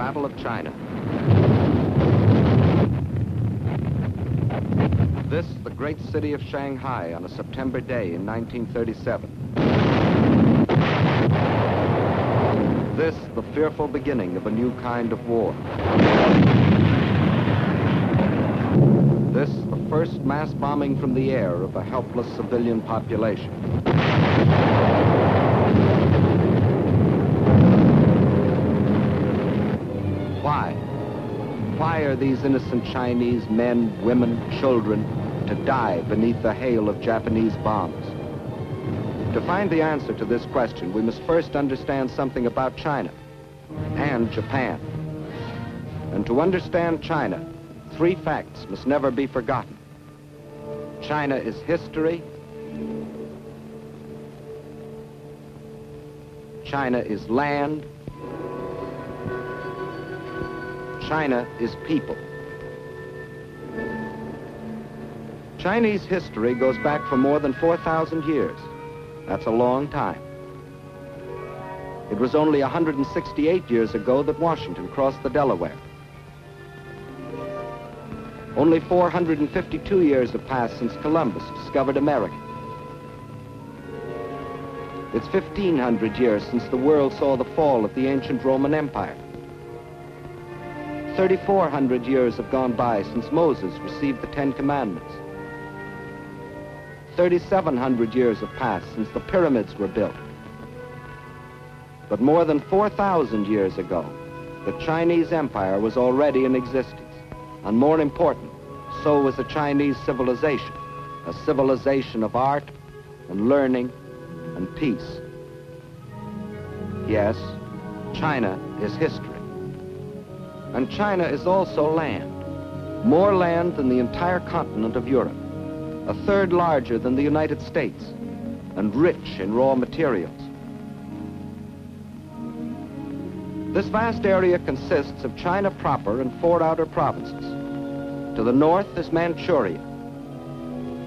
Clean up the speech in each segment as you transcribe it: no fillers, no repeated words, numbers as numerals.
Battle of China. This, the great city of Shanghai on a September day in 1937. This, the fearful beginning of a new kind of war. This, the first mass bombing from the air of a helpless civilian population. Why? Why are these innocent Chinese men, women, children to die beneath the hail of Japanese bombs? To find the answer to this question, we must first understand something about China and Japan. And to understand China, three facts must never be forgotten. China is history. China is land. China is people. Chinese history goes back for more than 4,000 years. That's a long time. It was only 168 years ago that Washington crossed the Delaware. Only 452 years have passed since Columbus discovered America. It's 1,500 years since the world saw the fall of the ancient Roman Empire. 3,400 years have gone by since Moses received the Ten Commandments. 3,700 years have passed since the pyramids were built. But more than 4,000 years ago, the Chinese Empire was already in existence. And more important, so was the Chinese civilization, a civilization of art and learning and peace. Yes, China is history. And China is also land, more land than the entire continent of Europe, a third larger than the United States, and rich in raw materials. This vast area consists of China proper and 4 outer provinces. To the north is Manchuria,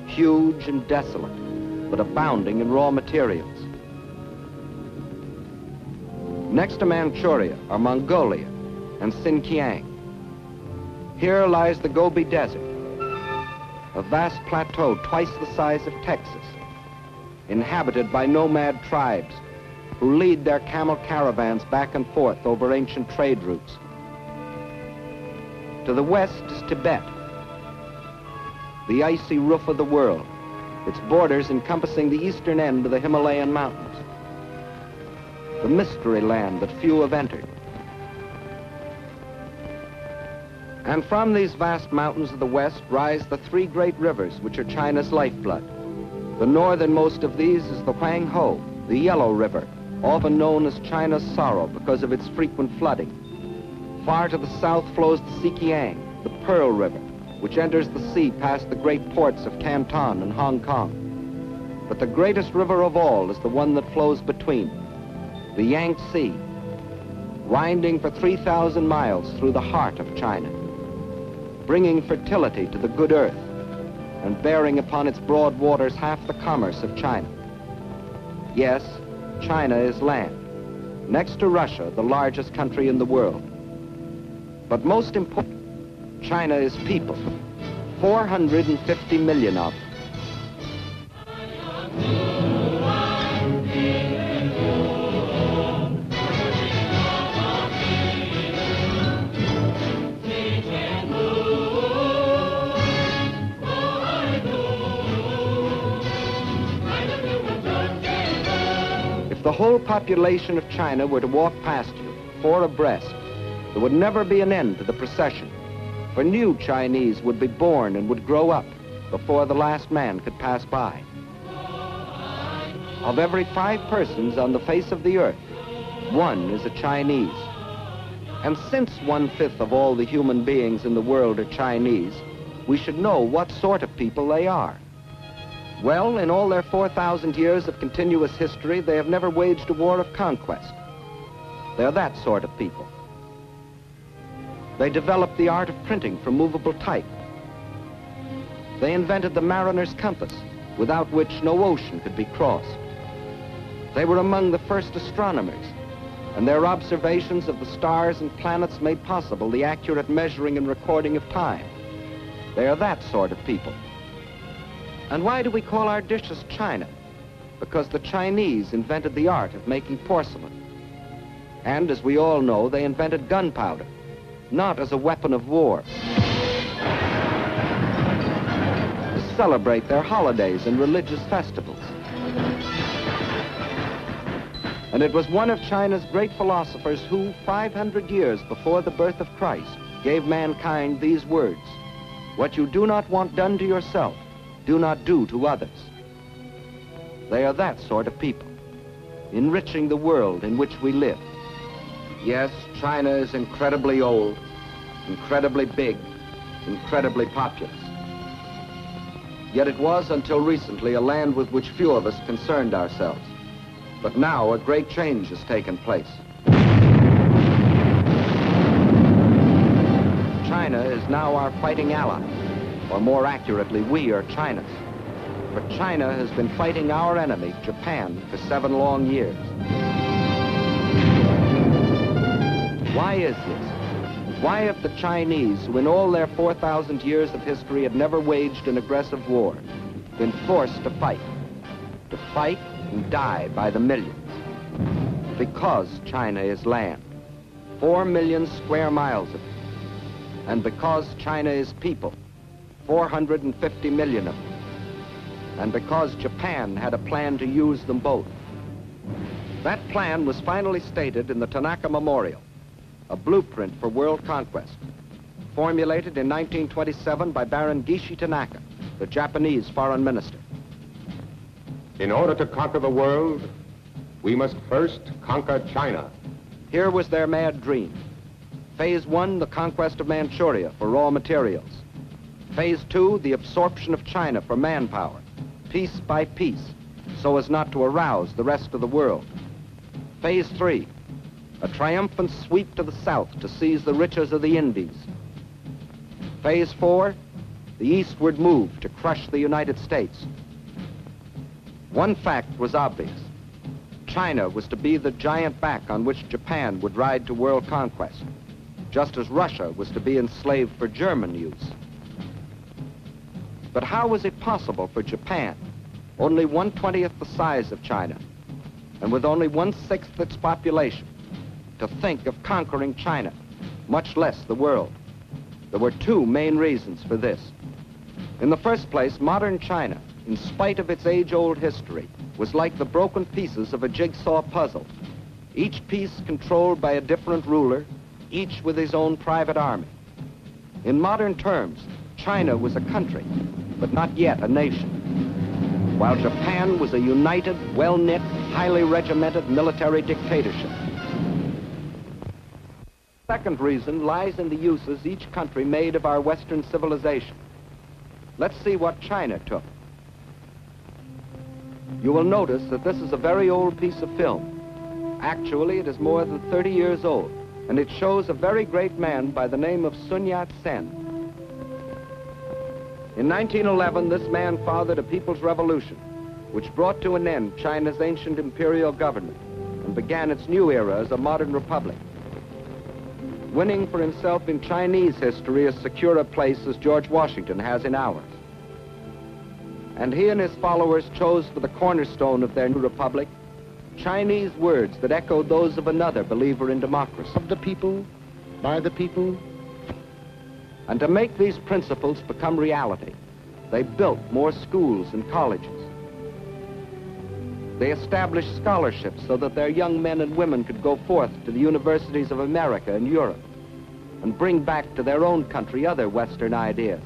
huge and desolate, but abounding in raw materials. Next to Manchuria are Mongolia and Xinjiang. Here lies the Gobi Desert, a vast plateau twice the size of Texas, inhabited by nomad tribes who lead their camel caravans back and forth over ancient trade routes. To the west is Tibet, the icy roof of the world, its borders encompassing the eastern end of the Himalayan mountains, the mystery land that few have entered. And from these vast mountains of the west rise the 3 great rivers which are China's lifeblood. The northernmost of these is the Huanghe, the Yellow River, often known as China's sorrow because of its frequent flooding. Far to the south flows the Zhejiang, the Pearl River, which enters the sea past the great ports of Canton and Hong Kong. But the greatest river of all is the one that flows between, the Yangtze, winding for 3,000 miles through the heart of China, bringing fertility to the good earth and bearing upon its broad waters half the commerce of China. Yes, China is land, next to Russia, the largest country in the world. But most important, China is people, 450 million of them. If the whole population of China were to walk past you, 4 abreast, there would never be an end to the procession, for new Chinese would be born and would grow up before the last man could pass by. Of every 5 persons on the face of the earth, 1 is a Chinese. And since 1/5 of all the human beings in the world are Chinese, we should know what sort of people they are. Well, in all their 4,000 years of continuous history, they have never waged a war of conquest. They're that sort of people. They developed the art of printing from movable type. They invented the mariner's compass, without which no ocean could be crossed. They were among the first astronomers, and their observations of the stars and planets made possible the accurate measuring and recording of time. They are that sort of people. And why do we call our dishes China? Because the Chinese invented the art of making porcelain. And as we all know, they invented gunpowder, not as a weapon of war, to celebrate their holidays and religious festivals. And it was one of China's great philosophers who, 500 years before the birth of Christ, gave mankind these words: "What you do not want done to yourself, do not do to others." They are that sort of people, enriching the world in which we live. Yes, China is incredibly old, incredibly big, incredibly populous. Yet it was until recently a land with which few of us concerned ourselves. But now a great change has taken place. China is now our fighting ally, or more accurately, we are China's. For China has been fighting our enemy, Japan, for 7 long years. Why is this? Why have the Chinese, who in all their 4,000 years of history had never waged an aggressive war, been forced to fight and die by the millions? Because China is land, 4 million square miles of it. And because China is people, 450 million of them. And because Japan had a plan to use them both. That plan was finally stated in the Tanaka Memorial, a blueprint for world conquest, formulated in 1927 by Baron Gishi Tanaka, the Japanese foreign minister. In order to conquer the world, we must first conquer China. Here was their mad dream. Phase 1, the conquest of Manchuria for raw materials. Phase 2, the absorption of China for manpower, piece by piece, so as not to arouse the rest of the world. Phase 3, a triumphant sweep to the south to seize the riches of the Indies. Phase 4, the eastward move to crush the United States. One fact was obvious. China was to be the giant back on which Japan would ride to world conquest, just as Russia was to be enslaved for German use. But how was it possible for Japan, only 1/20th the size of China, and with only 1/6 its population, to think of conquering China, much less the world? There were 2 main reasons for this. In the first place, modern China, in spite of its age-old history, was like the broken pieces of a jigsaw puzzle, each piece controlled by a different ruler, each with his own private army. In modern terms, China was a country, but not yet a nation, while Japan was a united, well-knit, highly regimented military dictatorship. The second reason lies in the uses each country made of our Western civilization. Let's see what China took. You will notice that this is a very old piece of film. Actually, it is more than 30 years old, and it shows a very great man by the name of Sun Yat-sen. In 1911, this man fathered a people's revolution, which brought to an end China's ancient imperial government and began its new era as a modern republic, winning for himself in Chinese history as secure a place as George Washington has in ours. And he and his followers chose for the cornerstone of their new republic Chinese words that echoed those of another believer in democracy. Of the people, by the people. And to make these principles become reality, they built more schools and colleges. They established scholarships so that their young men and women could go forth to the universities of America and Europe and bring back to their own country other Western ideas.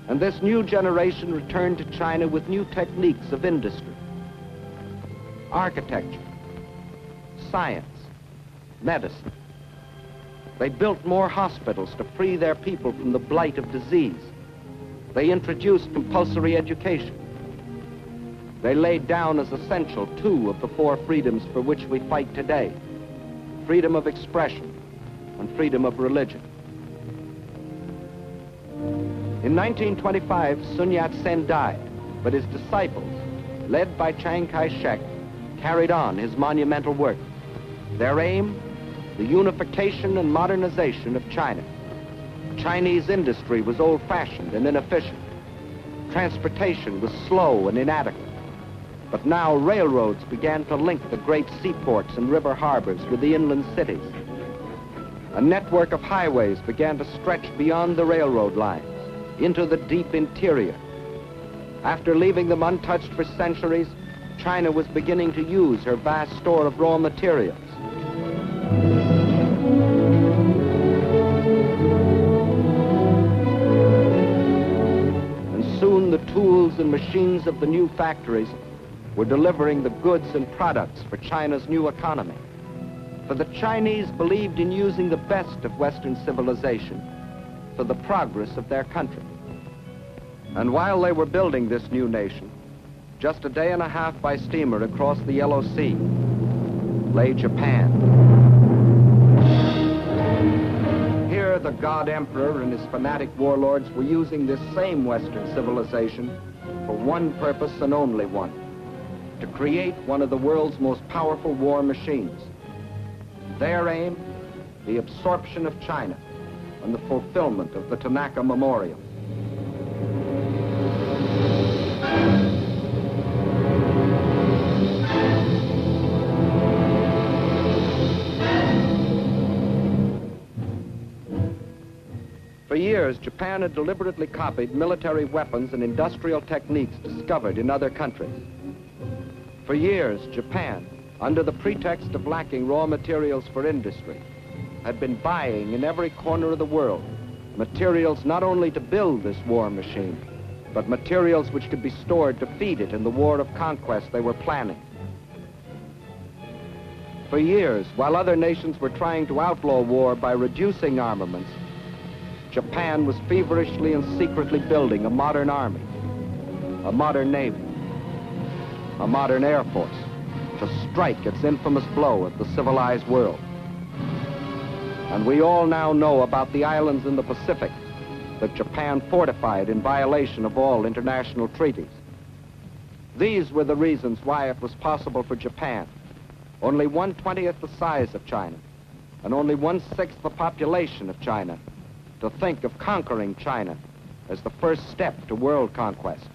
And this new generation returned to China with new techniques of industry, architecture, science, medicine. They built more hospitals to free their people from the blight of disease. They introduced compulsory education. They laid down as essential 2 of the 4 freedoms for which we fight today: freedom of expression and freedom of religion. In 1925, Sun Yat-sen died, but his disciples, led by Chiang Kai-shek, carried on his monumental work. Their aim, the unification and modernization of China. Chinese industry was old-fashioned and inefficient. Transportation was slow and inadequate. But now railroads began to link the great seaports and river harbors with the inland cities. A network of highways began to stretch beyond the railroad lines into the deep interior. After leaving them untouched for centuries, China was beginning to use her vast store of raw materials. And soon the tools and machines of the new factories were delivering the goods and products for China's new economy. For the Chinese believed in using the best of Western civilization for the progress of their country. And while they were building this new nation, just a day and a half by steamer across the Yellow Sea lay Japan. Here the God Emperor and his fanatic warlords were using this same Western civilization for one purpose and only one: to create one of the world's most powerful war machines. Their aim, the absorption of China and the fulfillment of the Tanaka Memorial. For years, Japan had deliberately copied military weapons and industrial techniques discovered in other countries. For years, Japan, under the pretext of lacking raw materials for industry, had been buying in every corner of the world materials not only to build this war machine, but materials which could be stored to feed it in the war of conquest they were planning. For years, while other nations were trying to outlaw war by reducing armaments, Japan was feverishly and secretly building a modern army, a modern navy, a modern air force to strike its infamous blow at the civilized world. And we all now know about the islands in the Pacific that Japan fortified in violation of all international treaties. These were the reasons why it was possible for Japan, only 1/20th the size of China, and only 1/6 the population of China, to think of conquering China as the first step to world conquest.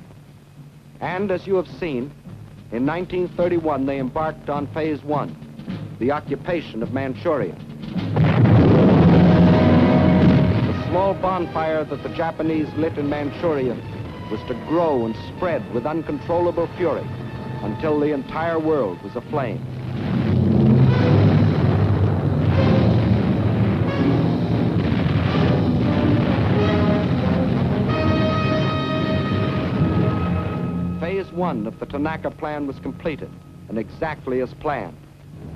And as you have seen, in 1931 they embarked on phase one, the occupation of Manchuria. The small bonfire that the Japanese lit in Manchuria was to grow and spread with uncontrollable fury until the entire world was aflame. Phase one of the Tanaka Plan was completed, and exactly as planned.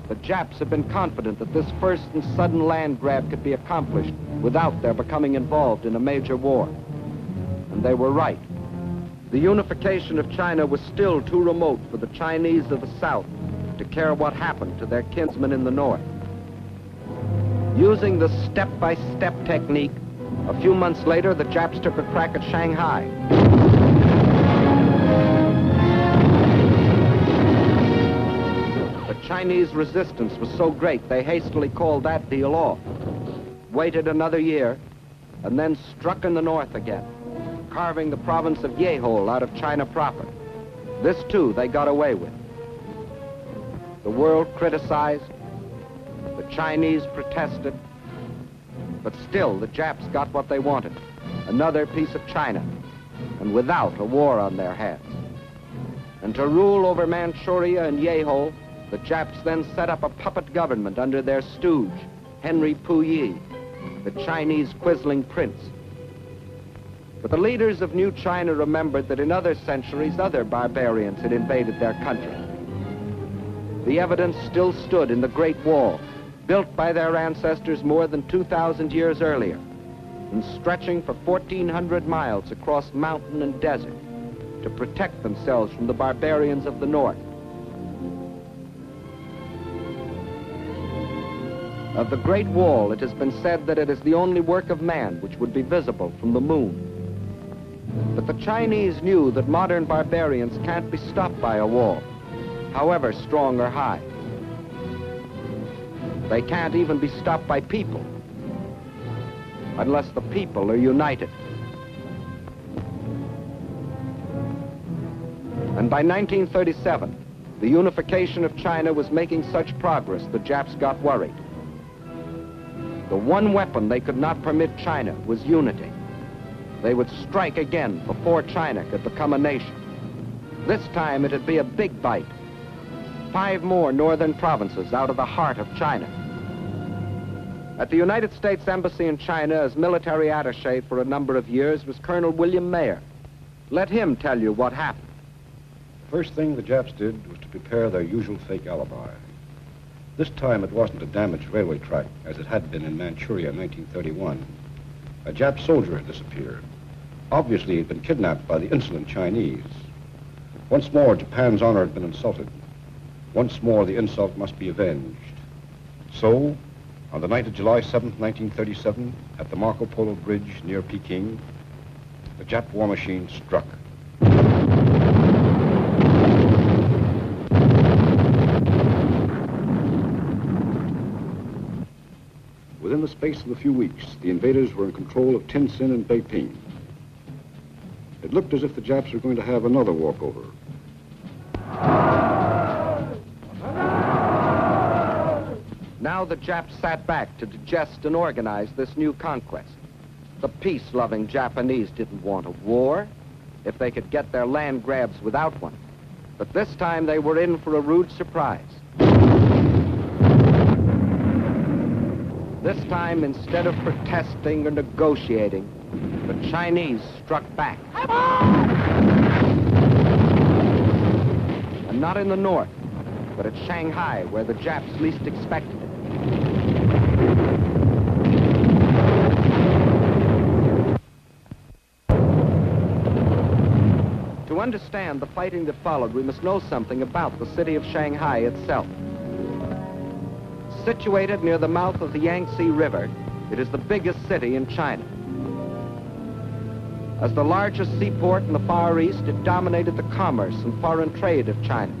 The Japs had been confident that this first and sudden land grab could be accomplished without their becoming involved in a major war. And they were right. The unification of China was still too remote for the Chinese of the South to care what happened to their kinsmen in the North. Using the step-by-step technique, a few months later, the Japs took a crack at Shanghai. The Chinese resistance was so great, they hastily called that deal off, waited another year, and then struck in the north again, carving the province of Yehol out of China proper. This, too, they got away with. The world criticized, the Chinese protested, but still the Japs got what they wanted, another piece of China, and without a war on their hands. And to rule over Manchuria and Yehol, the Japs then set up a puppet government under their stooge, Henry Puyi, the Chinese quisling prince. But the leaders of New China remembered that in other centuries, other barbarians had invaded their country. The evidence still stood in the Great Wall, built by their ancestors more than 2,000 years earlier, and stretching for 1,400 miles across mountain and desert to protect themselves from the barbarians of the north. Of the Great Wall, it has been said that it is the only work of man which would be visible from the moon. But the Chinese knew that modern barbarians can't be stopped by a wall. however strong or high. They can't even be stopped by people, unless the people are united. And by 1937, the unification of China was making such progress the Japs got worried. The one weapon they could not permit China was unity. They would strike again before China could become a nation. This time it'd be a big bite. 5 more northern provinces out of the heart of China. At the United States Embassy in China as military attaché for a number of years was Colonel William Mayer. Let him tell you what happened. The first thing the Japs did was to prepare their usual fake alibi. This time it wasn't a damaged railway track, as it had been in Manchuria in 1931. A Jap soldier had disappeared. Obviously, he'd been kidnapped by the insolent Chinese. Once more, Japan's honor had been insulted. Once more, the insult must be avenged. So, on the night of July 7th, 1937, at the Marco Polo Bridge near Peking, the Jap war machine struck. Within the space of a few weeks, the invaders were in control of Tientsin and Beiping. It looked as if the Japs were going to have another walkover. Now the Japs sat back to digest and organize this new conquest. The peace-loving Japanese didn't want a war if they could get their land grabs without one. But this time they were in for a rude surprise. This time, instead of protesting or negotiating, the Chinese struck back. And not in the north, but at Shanghai, where the Japs least expected it. To understand the fighting that followed, we must know something about the city of Shanghai itself. Situated near the mouth of the Yangtze River, it is the biggest city in China. As the largest seaport in the Far East, it dominated the commerce and foreign trade of China.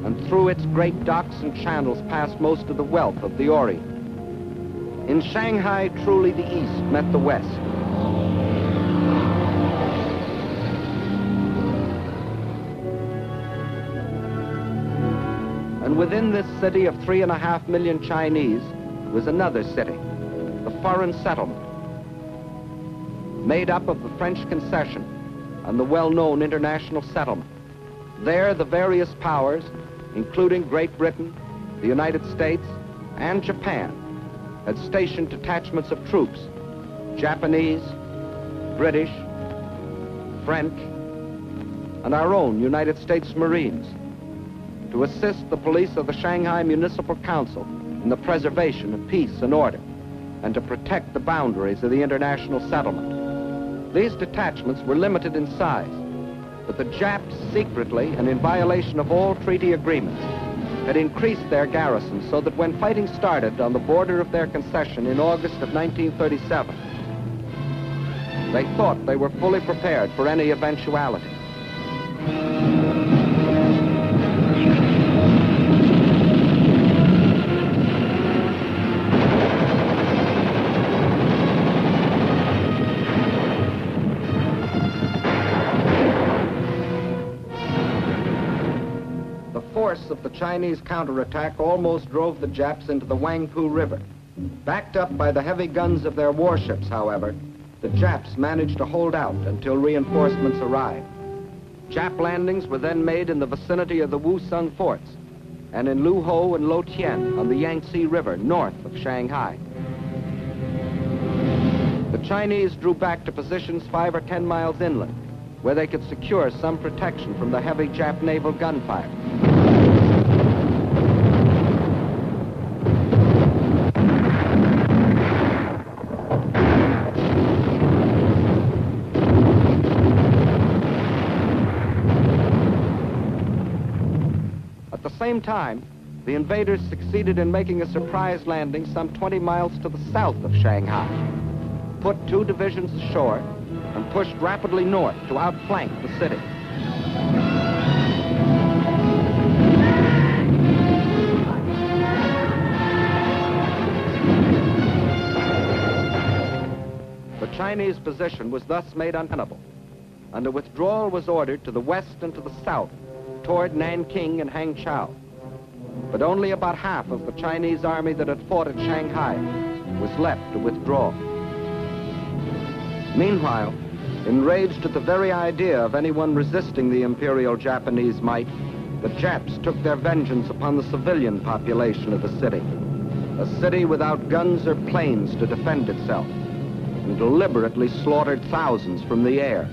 And through its great docks and channels passed most of the wealth of the Orient. In Shanghai, truly the East met the West. And within this city of 3.5 million Chinese was another city, the foreign settlement, made up of the French concession and the well-known international settlement. There, the various powers, including Great Britain, the United States, and Japan, had stationed detachments of troops, Japanese, British, French, and our own United States Marines, to assist the police of the Shanghai Municipal Council in the preservation of peace and order, and to protect the boundaries of the international settlement. These detachments were limited in size, but the Japs secretly, and in violation of all treaty agreements, had increased their garrison so that when fighting started on the border of their concession in August of 1937, they thought they were fully prepared for any eventuality. The force of the Chinese counterattack almost drove the Japs into the Wangpu River. Backed up by the heavy guns of their warships, however, the Japs managed to hold out until reinforcements arrived. Jap landings were then made in the vicinity of the Wusong forts and in Luho and Lotien on the Yangtze River north of Shanghai. The Chinese drew back to positions 5 or 10 miles inland, where they could secure some protection from the heavy Jap naval gunfire. At the same time, the invaders succeeded in making a surprise landing some 20 miles to the south of Shanghai, put 2 divisions ashore, and pushed rapidly north to outflank the city. Chinese position was thus made untenable, and a withdrawal was ordered to the west and to the south, toward Nanking and Hangzhou. But only about half of the Chinese army that had fought at Shanghai was left to withdraw. Meanwhile, enraged at the very idea of anyone resisting the Imperial Japanese might, the Japs took their vengeance upon the civilian population of the city, a city without guns or planes to defend itself, and deliberately slaughtered thousands from the air.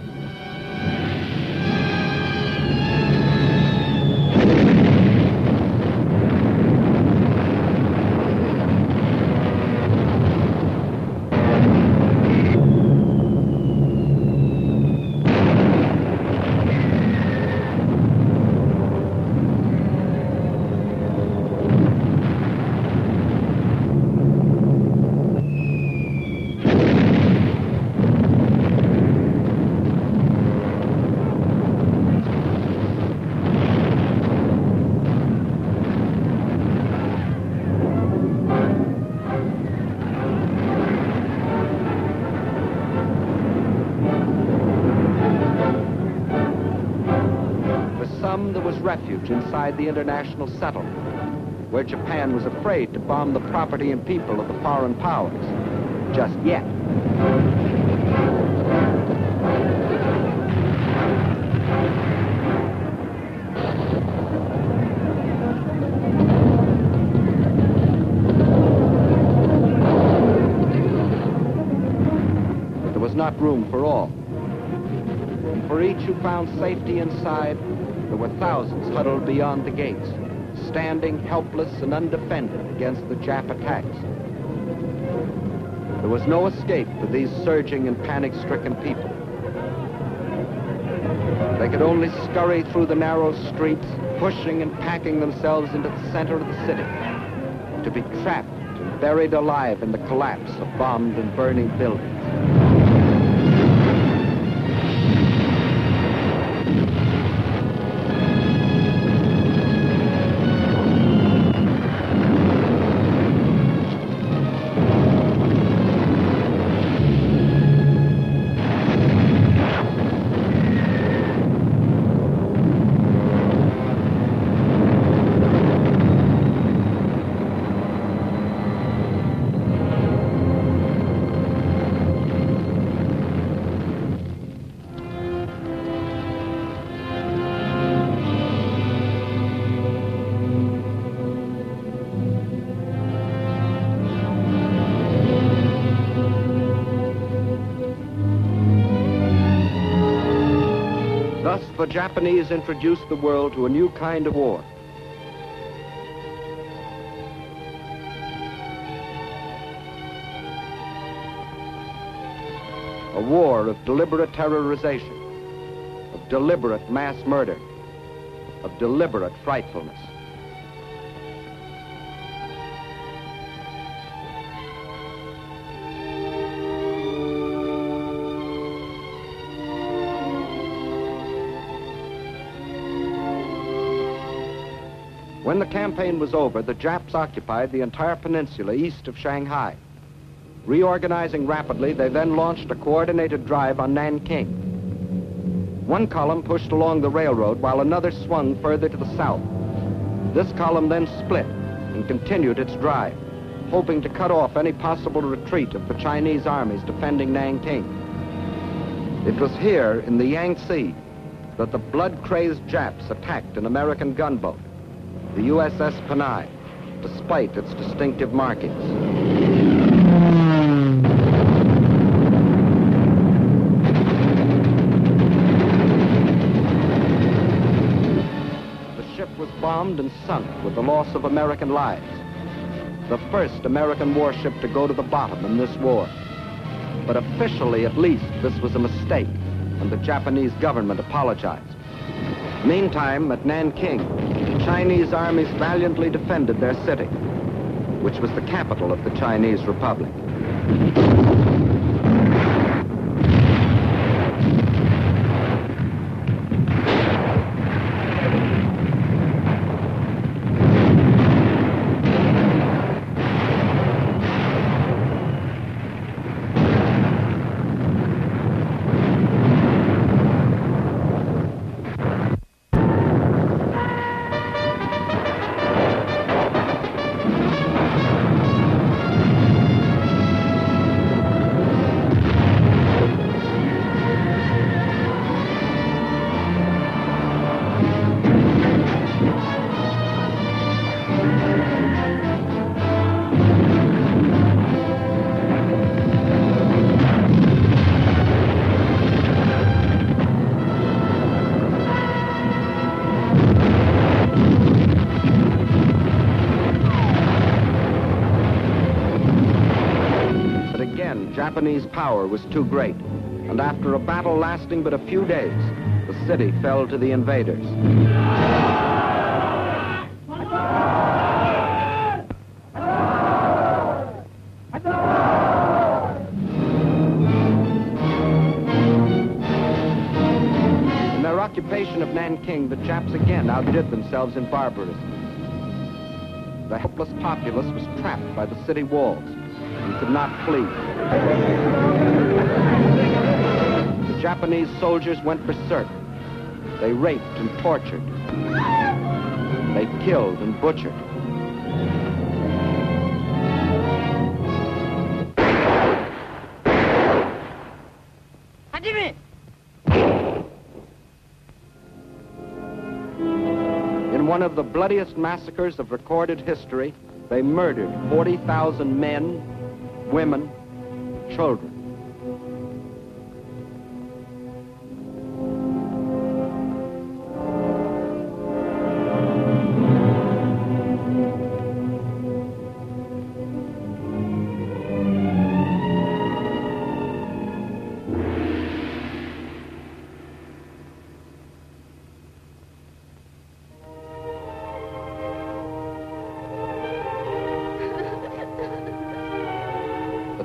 There was refuge inside the international settlement, where Japan was afraid to bomb the property and people of the foreign powers, just yet. But there was not room for all. And for each who found safety inside, there were thousands huddled beyond the gates, standing helpless and undefended against the Jap attacks. There was no escape for these surging and panic-stricken people. They could only scurry through the narrow streets, pushing and packing themselves into the center of the city, to be trapped and buried alive in the collapse of bombed and burning buildings. Thus, the Japanese introduced the world to a new kind of war. A war of deliberate terrorization, of deliberate mass murder, of deliberate frightfulness. When the campaign was over, the Japs occupied the entire peninsula east of Shanghai. Reorganizing rapidly, they then launched a coordinated drive on Nanking. One column pushed along the railroad while another swung further to the south. This column then split and continued its drive, hoping to cut off any possible retreat of the Chinese armies defending Nanking. It was here in the Yangtze that the blood-crazed Japs attacked an American gunboat, the USS Panay, despite its distinctive markings. The ship was bombed and sunk with the loss of American lives. The first American warship to go to the bottom in this war. But officially, at least, this was a mistake, and the Japanese government apologized. Meantime, at Nanking, the Chinese armies valiantly defended their city, which was the capital of the Chinese Republic. Japanese power was too great, and after a battle lasting but a few days, the city fell to the invaders. In their occupation of Nanking, the Japs again outdid themselves in barbarism. The helpless populace was trapped by the city walls and could not flee. The Japanese soldiers went berserk. They raped and tortured. They killed and butchered. In one of the bloodiest massacres of recorded history, they murdered 40,000 men, women, children.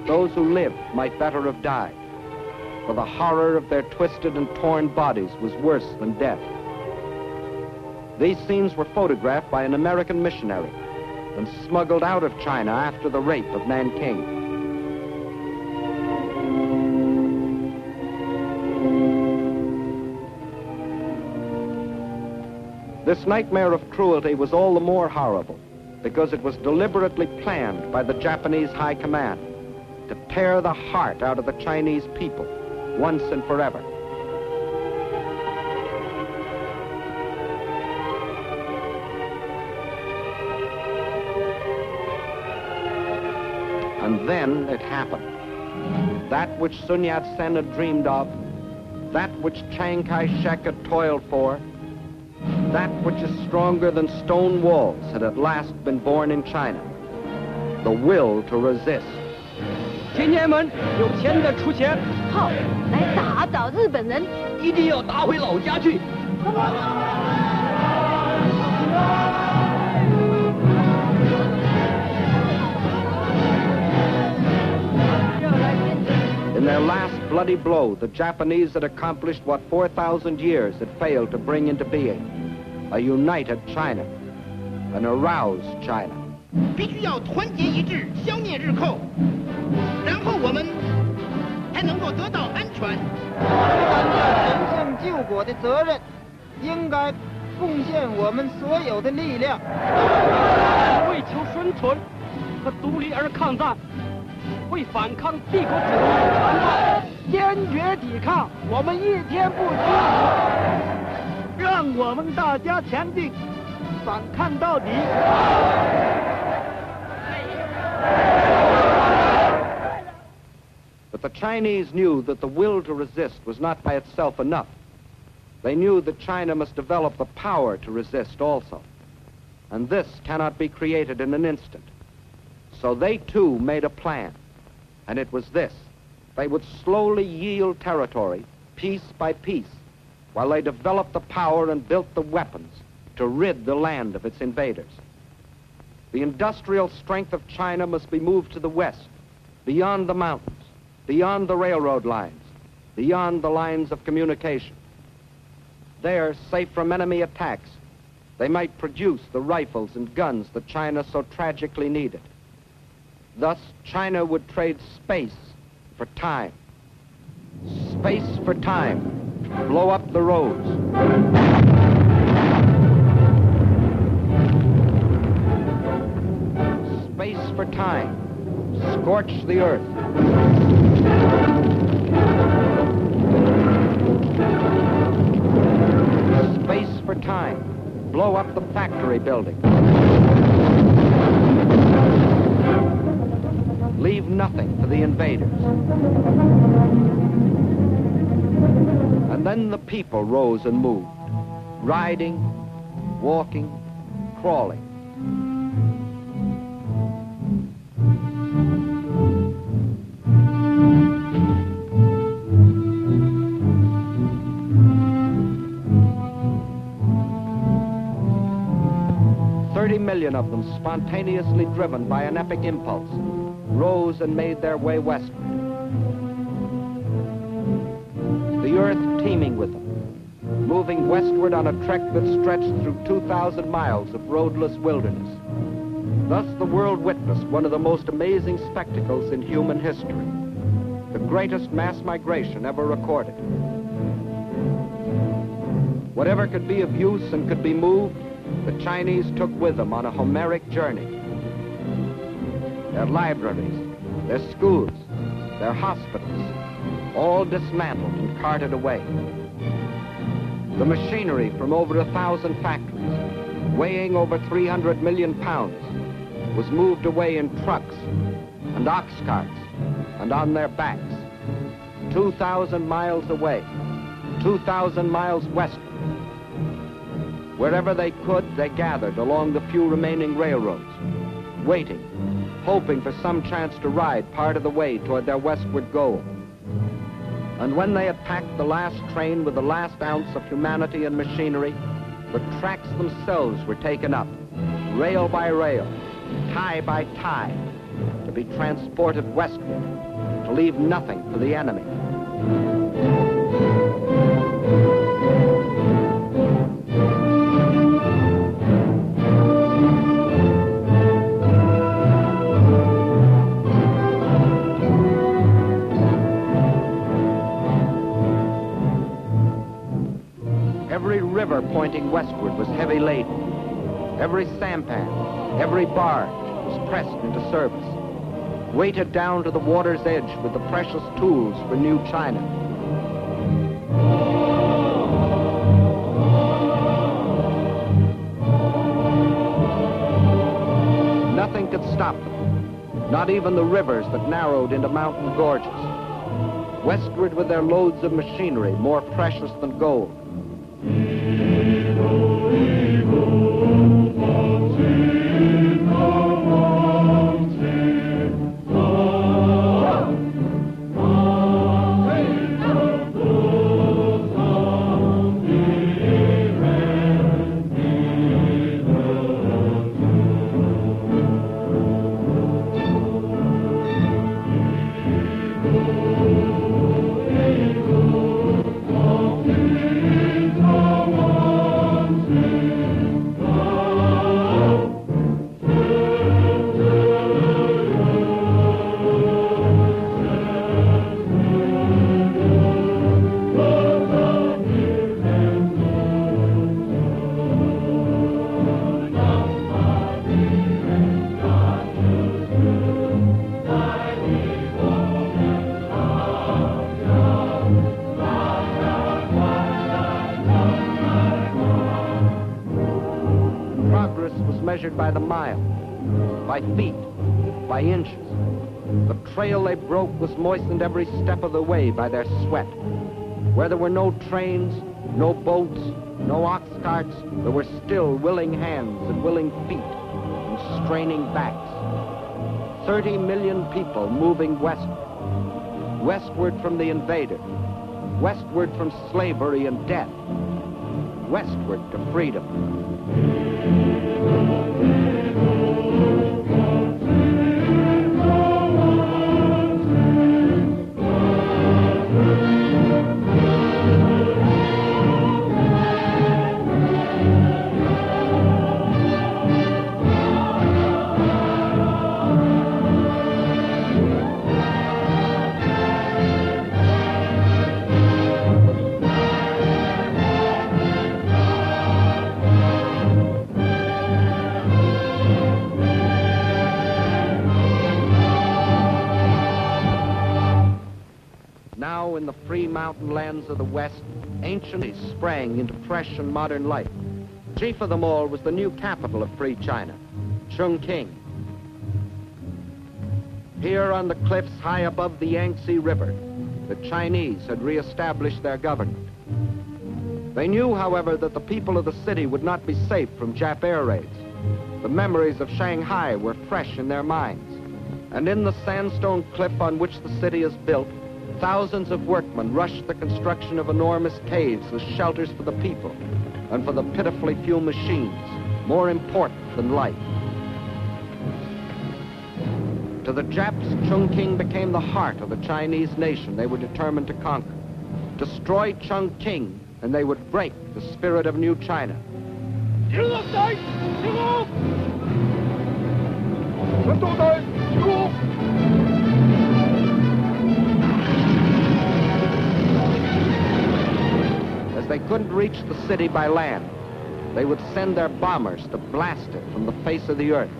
Those who lived might better have died, for the horror of their twisted and torn bodies was worse than death. These scenes were photographed by an American missionary and smuggled out of China after the rape of Nanking. This nightmare of cruelty was all the more horrible because it was deliberately planned by the Japanese High Command to tear the heart out of the Chinese people once and forever. And then it happened. That which Sun Yat-sen had dreamed of, that which Chiang Kai-shek had toiled for, that which is stronger than stone walls had at last been born in China, the will to resist. 青年们，有钱的出钱，好，来打倒日本人，一定要打回老家去。In their last bloody blow, the Japanese had accomplished what 4,000 years had failed to bring into being: a united China, an aroused China. 必须要团结一致，消灭日寇，然后我们才能够得到安全。担着神圣救国的责任，应该贡献我们所有的力量，为求生存和独立而抗战，为反抗帝国主义的残暴，坚决抵抗，我们一天不屈，让我们大家前进，反抗到底。 But the Chinese knew that the will to resist was not by itself enough. They knew that China must develop the power to resist also. And this cannot be created in an instant. So they too made a plan. And it was this: they would slowly yield territory, piece by piece, while they developed the power and built the weapons to rid the land of its invaders. The industrial strength of China must be moved to the west, beyond the mountains, beyond the railroad lines, beyond the lines of communication. There, safe from enemy attacks, they might produce the rifles and guns that China so tragically needed. Thus, China would trade space for time. Space for time to blow up the roads. Space for time, scorch the earth. Space for time, blow up the factory building. Leave nothing for the invaders. And then the people rose and moved, riding, walking, crawling. 30 million of them, spontaneously driven by an epic impulse, rose and made their way westward. The earth teeming with them, moving westward on a trek that stretched through 2,000 miles of roadless wilderness. Thus the world witnessed one of the most amazing spectacles in human history, the greatest mass migration ever recorded. Whatever could be of use and could be moved, the Chinese took with them on a Homeric journey. Their libraries, their schools, their hospitals, all dismantled and carted away. The machinery from over 1,000 factories, weighing over 300 million pounds, was moved away in trucks and ox carts and on their backs, 2,000 miles away, 2,000 miles westward. Wherever they could, they gathered along the few remaining railroads, waiting, hoping for some chance to ride part of the way toward their westward goal. And when they had packed the last train with the last ounce of humanity and machinery, the tracks themselves were taken up, rail by rail, tie by tie, to be transported westward, to leave nothing for the enemy. Every river pointing westward was heavy laden. Every sampan, every barge was pressed into service, weighted down to the water's edge with the precious tools for new China. Nothing could stop them, not even the rivers that narrowed into mountain gorges. Westward with their loads of machinery, more precious than gold. Measured by the mile, by feet, by inches. The trail they broke was moistened every step of the way by their sweat. Where there were no trains, no boats, no ox carts, there were still willing hands and willing feet and straining backs. 30 million people moving westward. Westward from the invader. Westward from slavery and death. Westward to freedom. Now in the free mountain lands of the West, ancient cities sprang into fresh and modern life. Chief of them all was the new capital of free China, Chongqing. Here on the cliffs high above the Yangtze River, the Chinese had reestablished their government. They knew, however, that the people of the city would not be safe from Jap air raids. The memories of Shanghai were fresh in their minds. And in the sandstone cliff on which the city is built, thousands of workmen rushed the construction of enormous caves as shelters for the people and for the pitifully few machines. more important than life. To the Japs, Chongqing became the heart of the Chinese nation they were determined to conquer. Destroy Chongqing, and they would break the spirit of New China. As they couldn't reach the city by land, they would send their bombers to blast it from the face of the earth.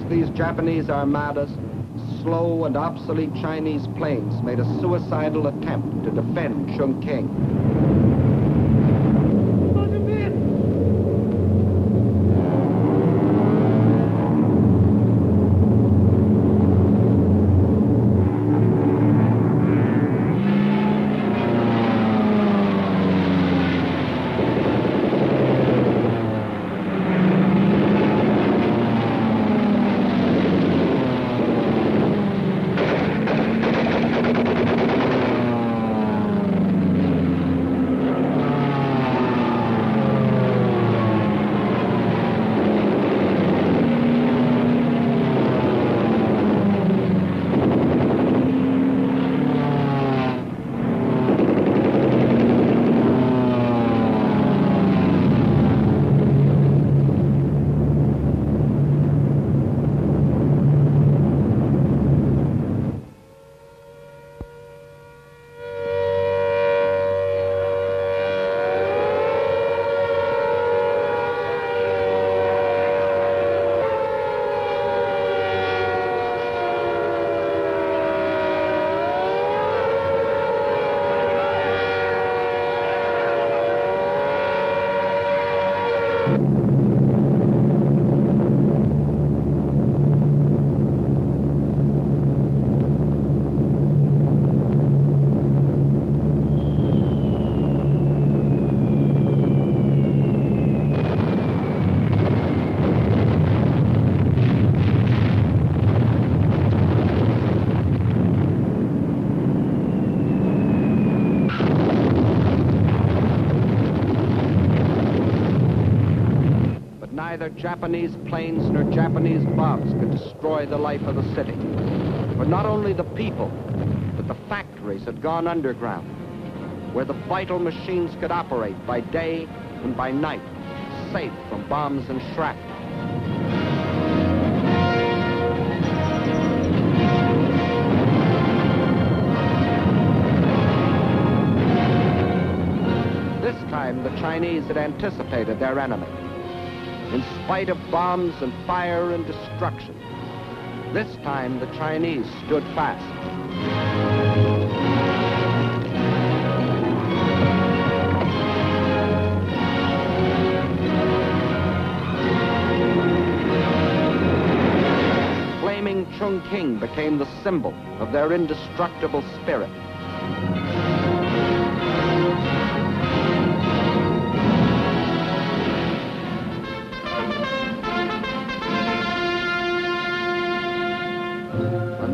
These Japanese armadas, slow and obsolete Chinese planes made a suicidal attempt to defend Chongqing. Neither Japanese planes nor Japanese bombs could destroy the life of the city. But not only the people, but the factories had gone underground, where the vital machines could operate by day and by night, safe from bombs and shrapnel. This time, the Chinese had anticipated their enemy. In spite of bombs and fire and destruction, this time the Chinese stood fast. Flaming Chongqing became the symbol of their indestructible spirit.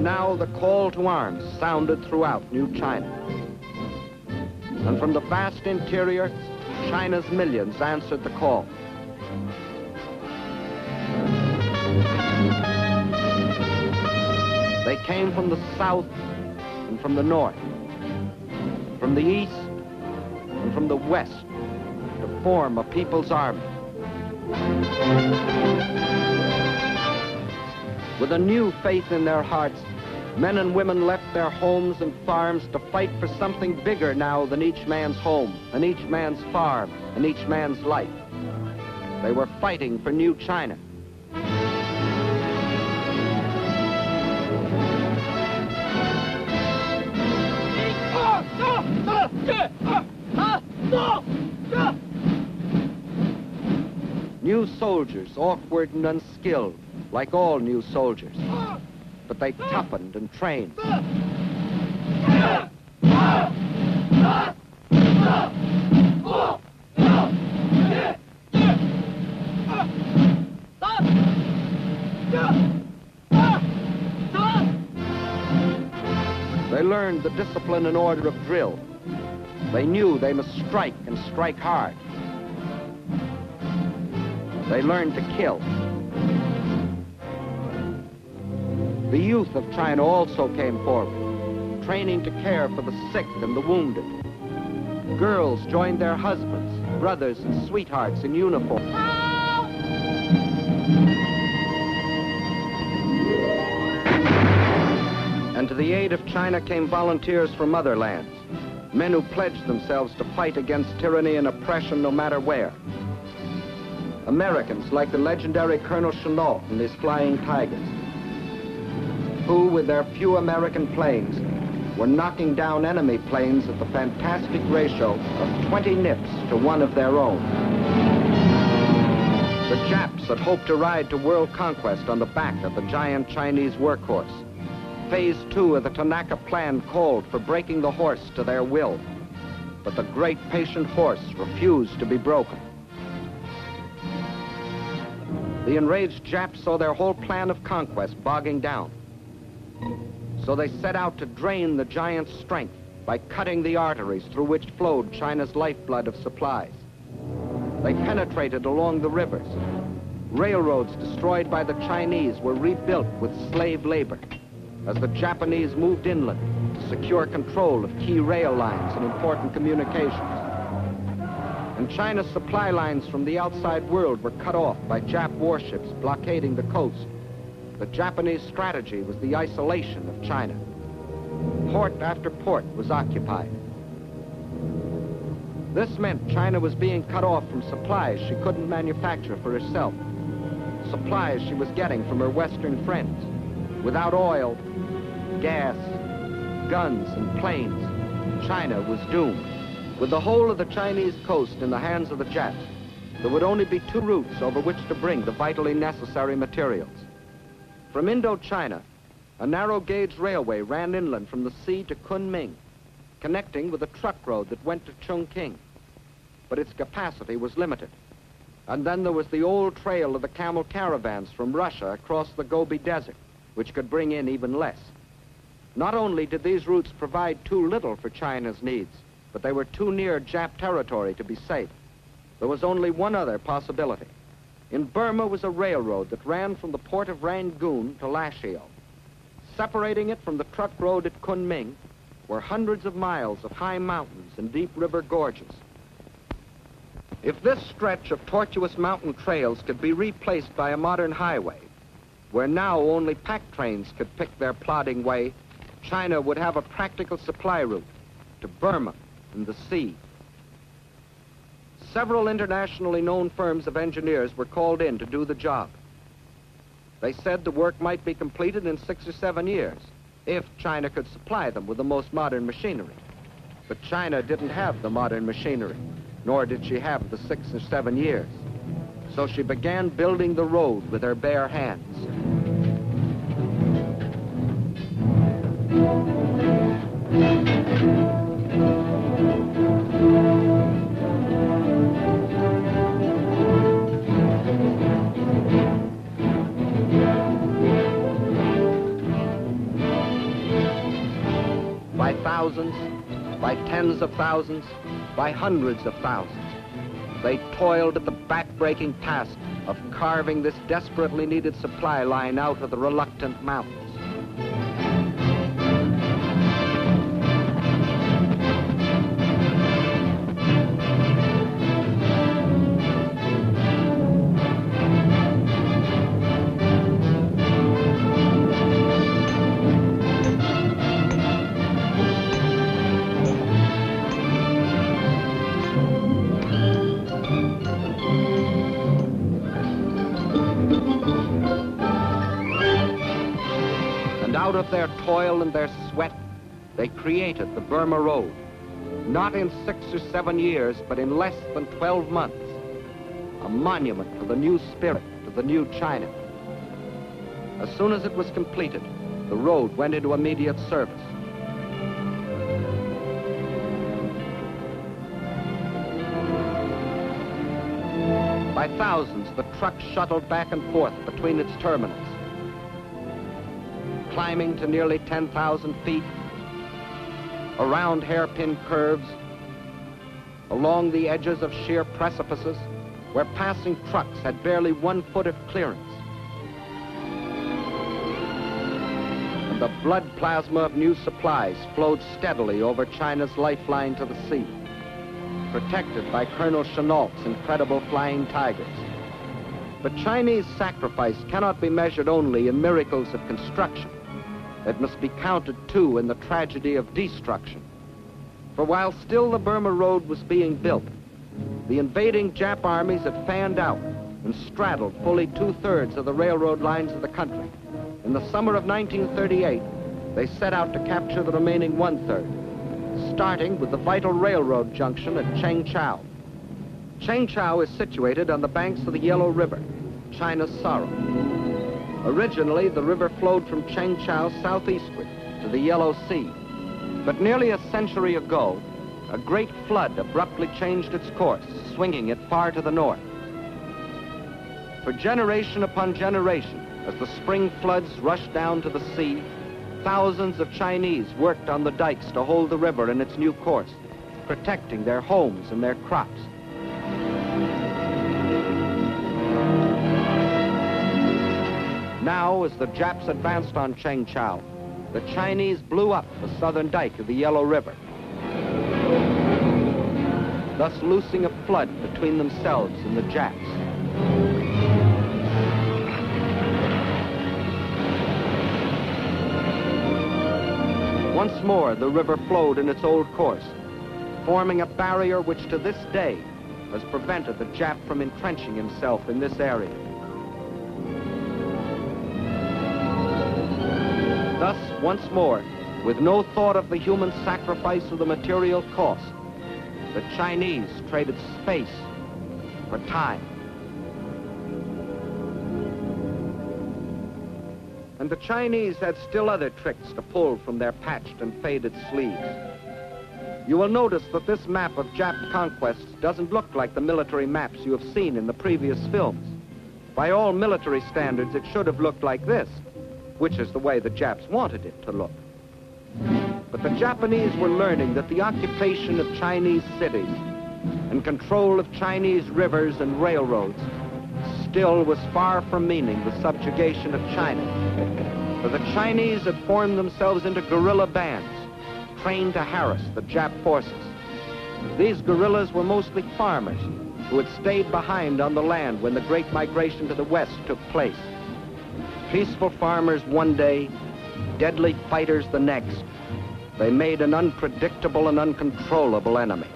Now the call to arms sounded throughout New China. And from the vast interior, China's millions answered the call. They came from the south and from the north, from the east and from the west, to form a people's army. With a new faith in their hearts, men and women left their homes and farms to fight for something bigger now than each man's home, and each man's farm, and each man's life. They were fighting for New China. New soldiers, awkward and unskilled, like all new soldiers. But they toughened and trained. They learned the discipline and order of drill. They knew they must strike and strike hard. They learned to kill. The youth of China also came forward, training to care for the sick and the wounded. Girls joined their husbands, brothers, and sweethearts in uniform. And to the aid of China came volunteers from other lands, men who pledged themselves to fight against tyranny and oppression no matter where. Americans like the legendary Colonel Chennault and his Flying Tigers, who, with their few American planes, were knocking down enemy planes at the fantastic ratio of 20 nips to 1 of their own. The Japs had hoped to ride to world conquest on the back of the giant Chinese workhorse. Phase 2 of the Tanaka Plan called for breaking the horse to their will, but the great patient horse refused to be broken. The enraged Japs saw their whole plan of conquest bogging down. So they set out to drain the giant's strength by cutting the arteries through which flowed China's lifeblood of supplies. They penetrated along the rivers. Railroads destroyed by the Chinese were rebuilt with slave labor as the Japanese moved inland to secure control of key rail lines and important communications. And China's supply lines from the outside world were cut off by Jap warships blockading the coast. The Japanese strategy was the isolation of China. Port after port was occupied. This meant China was being cut off from supplies she couldn't manufacture for herself, supplies she was getting from her Western friends. Without oil, gas, guns, and planes, China was doomed. With the whole of the Chinese coast in the hands of the Japs, there would only be 2 routes over which to bring the vitally necessary materials. From Indochina, a narrow-gauge railway ran inland from the sea to Kunming, connecting with a truck road that went to Chongqing. But its capacity was limited. And then there was the old trail of the camel caravans from Russia across the Gobi Desert, which could bring in even less. Not only did these routes provide too little for China's needs, but they were too near Jap territory to be safe. There was only one other possibility. In Burma was a railroad that ran from the port of Rangoon to Lashio. Separating it from the truck road at Kunming were hundreds of miles of high mountains and deep river gorges. If this stretch of tortuous mountain trails could be replaced by a modern highway, where now only pack trains could pick their plodding way, China would have a practical supply route to Burma and the sea. Several internationally known firms of engineers were called in to do the job. They said the work might be completed in 6 or 7 years, if China could supply them with the most modern machinery. But China didn't have the modern machinery, nor did she have the 6 or 7 years. So she began building the road with her bare hands. By thousands, by tens of thousands, by hundreds of thousands, they toiled at the back-breaking task of carving this desperately needed supply line out of the reluctant mountains. Out of their toil and their sweat, they created the Burma Road, not in 6 or 7 years, but in less than 12 months. A monument to the new spirit, to the new China. As soon as it was completed, the road went into immediate service. By thousands, the trucks shuttled back and forth between its terminals, climbing to nearly 10,000 feet, around hairpin curves, along the edges of sheer precipices, where passing trucks had barely 1 foot of clearance. And the blood plasma of new supplies flowed steadily over China's lifeline to the sea, protected by Colonel Chennault's incredible flying tigers. But Chinese sacrifice cannot be measured only in miracles of construction. It must be counted, too, in the tragedy of destruction. For while still the Burma Road was being built, the invading Jap armies had fanned out and straddled fully 2/3 of the railroad lines of the country. In the summer of 1938, they set out to capture the remaining 1/3, starting with the vital railroad junction at Chengchao. Chengchao is situated on the banks of the Yellow River, China's sorrow. Originally, the river flowed from Chengchao southeastward to the Yellow Sea. But nearly a century ago, a great flood abruptly changed its course, swinging it far to the north. For generation upon generation, as the spring floods rushed down to the sea, thousands of Chinese worked on the dikes to hold the river in its new course, protecting their homes and their crops. Now, as the Japs advanced on Chengchao, the Chinese blew up the southern dike of the Yellow River, thus loosing a flood between themselves and the Japs. Once more, the river flowed in its old course, forming a barrier which to this day has prevented the Jap from entrenching himself in this area. Thus, once more, with no thought of the human sacrifice or the material cost, the Chinese traded space for time. And the Chinese had still other tricks to pull from their patched and faded sleeves. You will notice that this map of Jap conquests doesn't look like the military maps you have seen in the previous films. By all military standards, it should have looked like this, which is the way the Japs wanted it to look. But the Japanese were learning that the occupation of Chinese cities and control of Chinese rivers and railroads still was far from meaning the subjugation of China. For the Chinese had formed themselves into guerrilla bands, trained to harass the Jap forces. These guerrillas were mostly farmers who had stayed behind on the land when the Great Migration to the West took place. Peaceful farmers one day, deadly fighters the next. They made an unpredictable and uncontrollable enemy.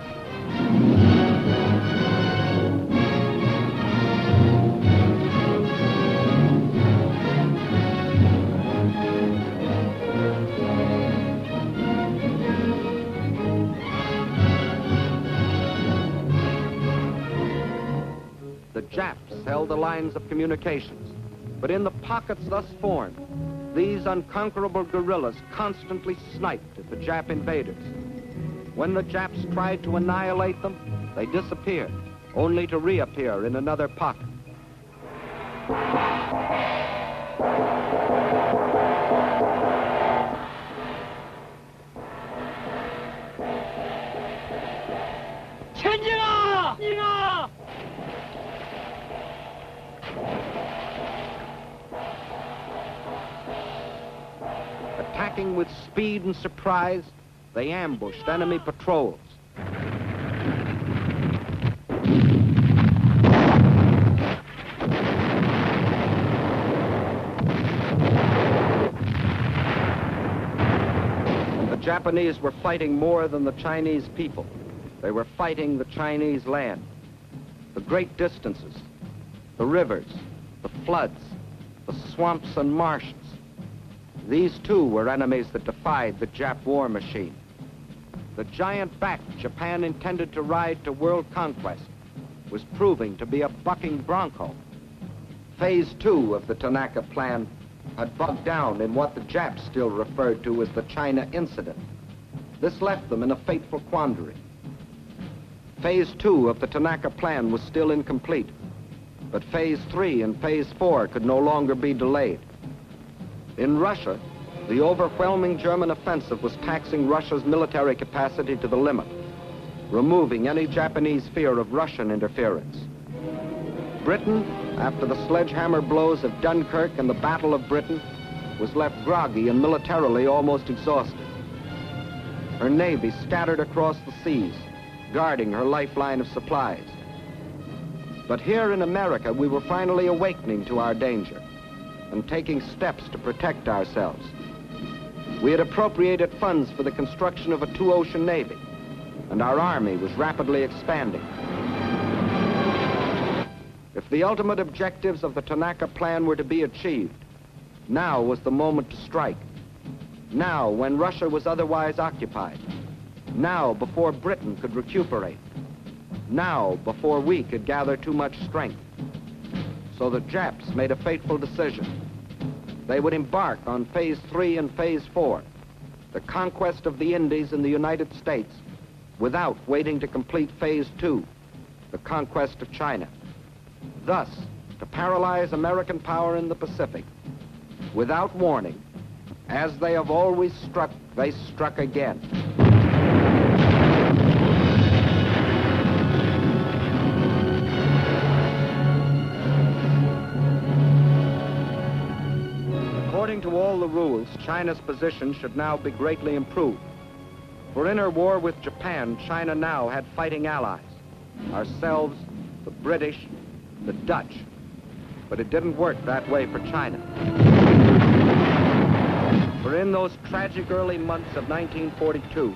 The Japs held the lines of communications, but in the pockets thus formed, these unconquerable guerrillas constantly sniped at the Jap invaders. When the Japs tried to annihilate them, they disappeared, only to reappear in another pocket. Attacking with speed and surprise, they ambushed enemy patrols. And the Japanese were fighting more than the Chinese people. They were fighting the Chinese land, the great distances, the rivers, the floods, the swamps and marshes. These, too, were enemies that defied the Jap war machine. The giant back Japan intended to ride to world conquest was proving to be a bucking bronco. Phase 2 of the Tanaka Plan had bogged down in what the Japs still referred to as the China Incident. This left them in a fateful quandary. Phase 2 of the Tanaka Plan was still incomplete, but Phase 3 and Phase 4 could no longer be delayed. In Russia, the overwhelming German offensive was taxing Russia's military capacity to the limit, removing any Japanese fear of Russian interference. Britain, after the sledgehammer blows of Dunkirk and the Battle of Britain, was left groggy and militarily almost exhausted. Her navy scattered across the seas, guarding her lifeline of supplies. But here in America, we were finally awakening to our danger and taking steps to protect ourselves. We had appropriated funds for the construction of a two-ocean navy, and our army was rapidly expanding. If the ultimate objectives of the Tanaka Plan were to be achieved, now was the moment to strike. Now, when Russia was otherwise occupied. Now, before Britain could recuperate. Now, before we could gather too much strength. So the Japs made a fateful decision. They would embark on Phase 3 and Phase 4, the conquest of the Indies and the United States, without waiting to complete Phase 2, the conquest of China. Thus, to paralyze American power in the Pacific, without warning, as they have always struck, they struck again. According to all the rules, China's position should now be greatly improved. For in her war with Japan, China now had fighting allies. Ourselves, the British, the Dutch. But it didn't work that way for China. For in those tragic early months of 1942,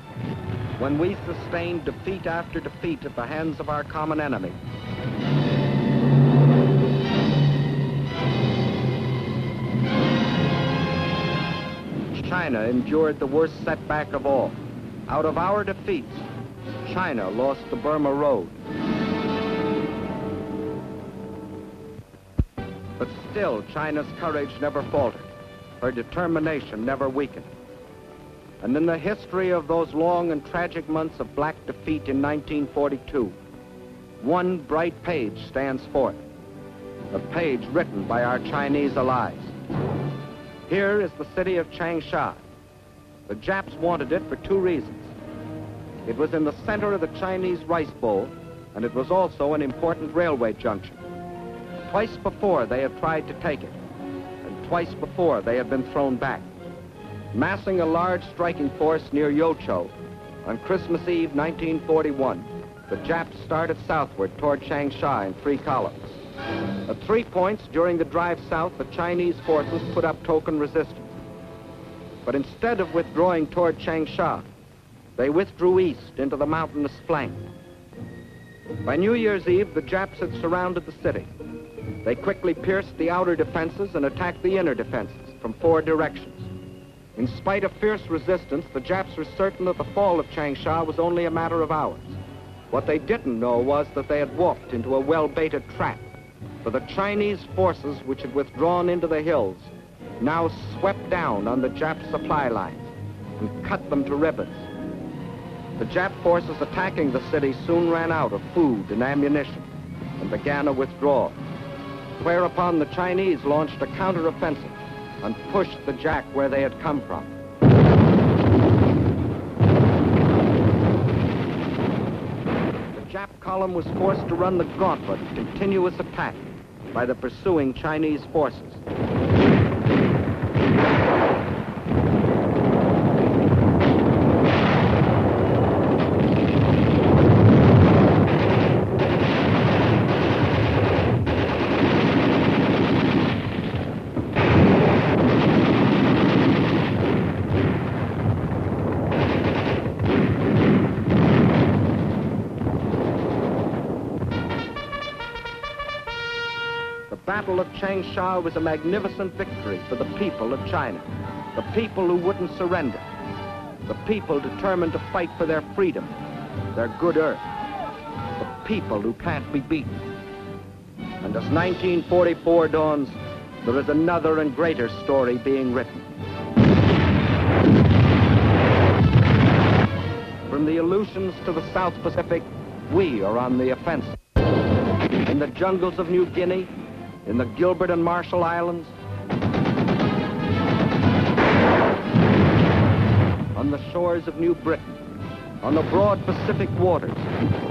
when we sustained defeat after defeat at the hands of our common enemy, China endured the worst setback of all. Out of our defeats, China lost the Burma Road. But still, China's courage never faltered. Her determination never weakened. And in the history of those long and tragic months of black defeat in 1942, one bright page stands forth, a page written by our Chinese allies. Here is the city of Changsha. The Japs wanted it for two reasons. It was in the center of the Chinese rice bowl, and it was also an important railway junction. Twice before they had tried to take it, and twice before they had been thrown back. Massing a large striking force near Yocho, on Christmas Eve 1941, the Japs started southward toward Changsha in 3 columns. At 3 points during the drive south, the Chinese forces put up token resistance. But instead of withdrawing toward Changsha, they withdrew east into the mountainous flank. By New Year's Eve, the Japs had surrounded the city. They quickly pierced the outer defenses and attacked the inner defenses from 4 directions. In spite of fierce resistance, the Japs were certain that the fall of Changsha was only a matter of hours. What they didn't know was that they had walked into a well-baited trap, for the Chinese forces which had withdrawn into the hills now swept down on the Jap supply lines and cut them to ribbons. The Jap forces attacking the city soon ran out of food and ammunition and began a withdrawal, whereupon the Chinese launched a counteroffensive and pushed the Jap where they had come from. The Jap column was forced to run the gauntlet of continuous attack by the pursuing Chinese forces. The Battle of Changsha was a magnificent victory for the people of China, the people who wouldn't surrender. The people determined to fight for their freedom, their good earth. The people who can't be beaten. And as 1944 dawns, there is another and greater story being written. From the Aleutians to the South Pacific, we are on the offensive. In the jungles of New Guinea, in the Gilbert and Marshall Islands, on the shores of New Britain, on the broad Pacific waters,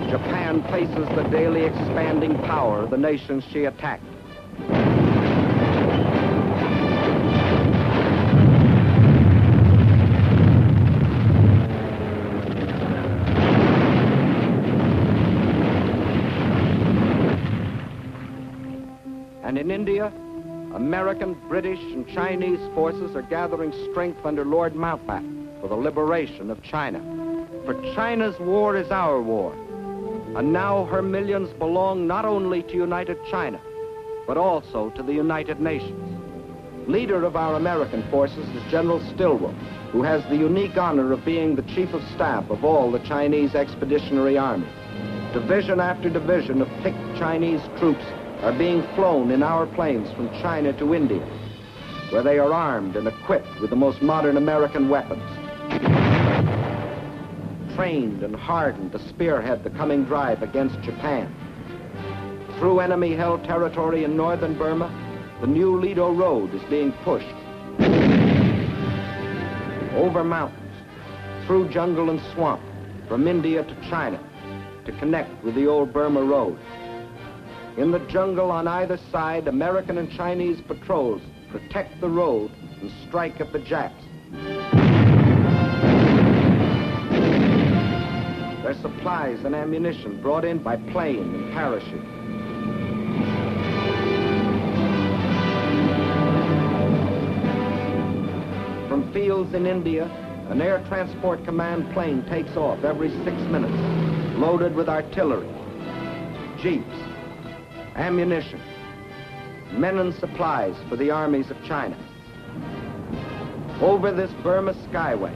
Japan faces the daily expanding power of the nations she attacked. And in India, American, British, and Chinese forces are gathering strength under Lord Mountbatten for the liberation of China. For China's war is our war, and now her millions belong not only to United China, but also to the United Nations. Leader of our American forces is General Stilwell, who has the unique honor of being the Chief of Staff of all the Chinese Expeditionary Armies. Division after division of picked Chinese troops are being flown in our planes from China to India, where they are armed and equipped with the most modern American weapons. Trained and hardened to spearhead the coming drive against Japan. Through enemy-held territory in northern Burma, the new Lido Road is being pushed. Over mountains, through jungle and swamp, from India to China, to connect with the old Burma Road. In the jungle on either side, American and Chinese patrols protect the road and strike at the Japs. Their supplies and ammunition brought in by plane and parachute. From fields in India, an Air Transport Command plane takes off every 6 minutes, loaded with artillery, jeeps, ammunition, men and supplies for the armies of China. Over this Burma skyway,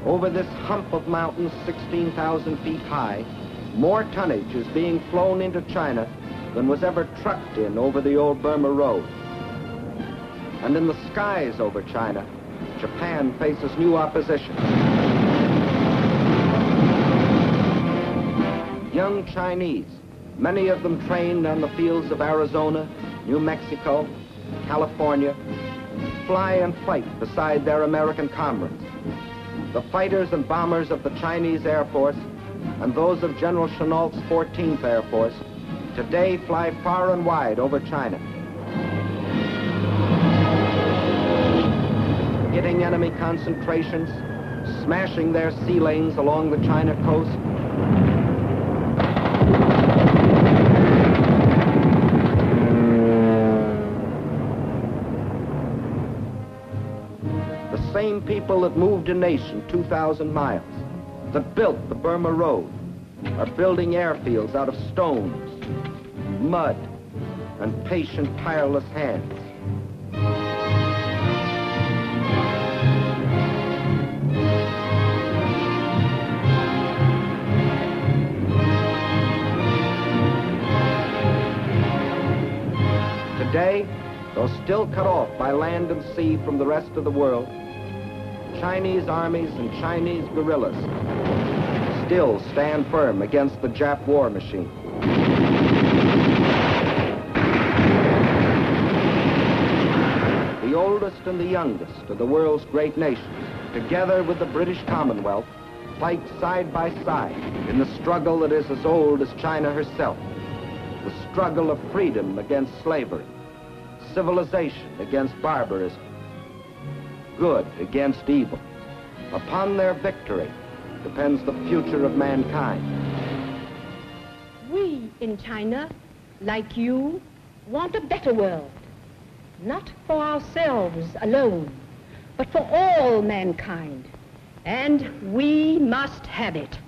over this hump of mountains 16,000 feet high, more tonnage is being flown into China than was ever trucked in over the old Burma Road. And in the skies over China, Japan faces new opposition. Young Chinese, many of them trained on the fields of Arizona, New Mexico, California, fly and fight beside their American comrades. The fighters and bombers of the Chinese Air Force and those of General Chennault's 14th Air Force today fly far and wide over China. Hitting enemy concentrations, smashing their sea lanes along the China coast. The same people that moved a nation 2,000 miles, that built the Burma Road, are building airfields out of stones, mud, and patient, tireless hands. Today, though still cut off by land and sea from the rest of the world, Chinese armies and Chinese guerrillas still stand firm against the Jap war machine. The oldest and the youngest of the world's great nations, together with the British Commonwealth, fight side by side in the struggle that is as old as China herself, the struggle of freedom against slavery, civilization against barbarism, good against evil. Upon their victory depends the future of mankind. We in China, like you, want a better world. Not for ourselves alone, but for all mankind. And we must have it.